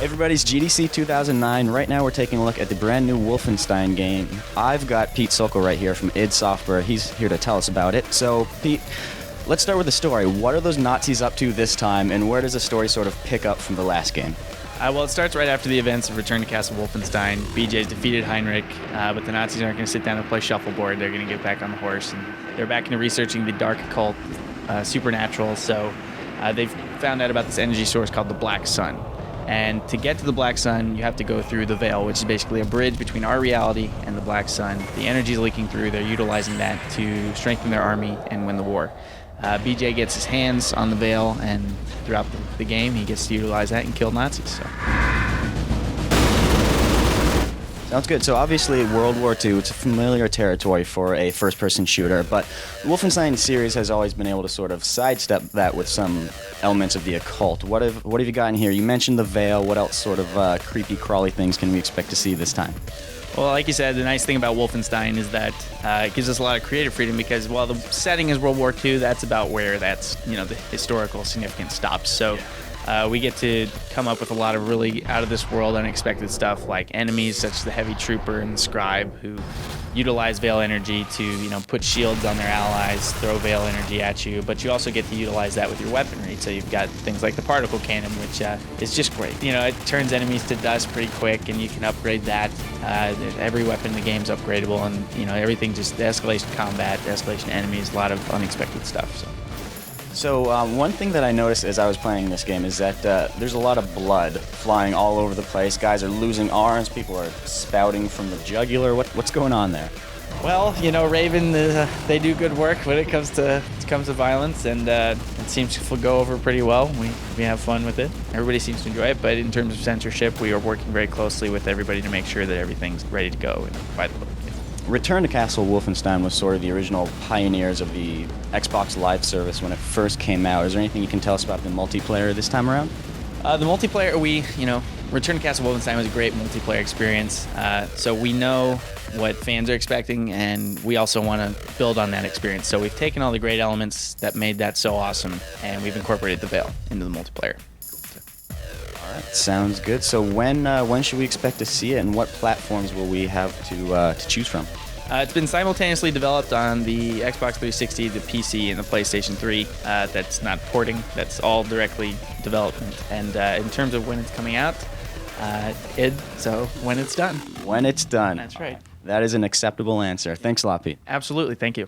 Everybody's GDC 2009. Right now we're taking a look at the brand new Wolfenstein game. I've got Pete Sokol right here from id Software. He's here to tell us about it. So, Pete, let's start with the story. What are those Nazis up to this time, and where does the story sort of pick up from the last game? Well, it starts right after the events of Return to Castle Wolfenstein. BJ's defeated Heinrich, but the Nazis aren't going to sit down and play shuffleboard. They're going to get back on the horse, and they're back into researching the dark occult, supernatural. So they've found out about this energy source called the Black Sun. And to get to the Black Sun, you have to go through the Veil, which is basically a bridge between our reality and the Black Sun. The energy is leaking through. They're utilizing that to strengthen their army and win the war. BJ gets his hands on the Veil, and throughout the game, he gets to utilize that and kill Nazis. So. Sounds good. So obviously World War II, it's a familiar territory for a first-person shooter, but the Wolfenstein series has always been able to sort of sidestep that with some elements of the occult. What have you got in here? You mentioned the Veil. What else sort of creepy, crawly things can we expect to see this time? Well, like you said, the nice thing about Wolfenstein is that it gives us a lot of creative freedom because while the setting is World War II, that's about where the historical significance stops. So we get to come up with a lot of really out-of-this-world, unexpected stuff like enemies such as the Heavy Trooper and the Scribe who utilize Veil energy to put shields on their allies, throw Veil energy at you, but you also get to utilize that with your weaponry. So you've got things like the particle cannon, which is just great. It turns enemies to dust pretty quick, and you can upgrade that. Every weapon in the game is upgradable, and everything just the escalation combat, the escalation enemies, a lot of unexpected stuff. So one thing that I noticed as I was playing this game is that there's a lot of blood flying all over the place. Guys are losing arms. People are spouting from the jugular. What's going on there? Well, Raven, they do good work when it comes to violence, and it seems to go over pretty well. We have fun with it. Everybody seems to enjoy it, but in terms of censorship, we are working very closely with everybody to make sure that everything's ready to go and by the book. Return to Castle Wolfenstein was sort of the original pioneers of the Xbox Live service when it first came out. Is there anything you can tell us about the multiplayer this time around? The multiplayer, Return to Castle Wolfenstein was a great multiplayer experience. So we know what fans are expecting, and we also want to build on that experience. So we've taken all the great elements that made that so awesome, and we've incorporated the Veil into the multiplayer. All right, sounds good. So when should we expect to see it, and what platforms will we have to choose from? It's been simultaneously developed on the Xbox 360, the PC, and the PlayStation 3. That's not porting. That's all directly development. And in terms of when it's coming out, so when it's done. When it's done. That's right. That is an acceptable answer. Thanks a lot, Pete. Absolutely. Thank you.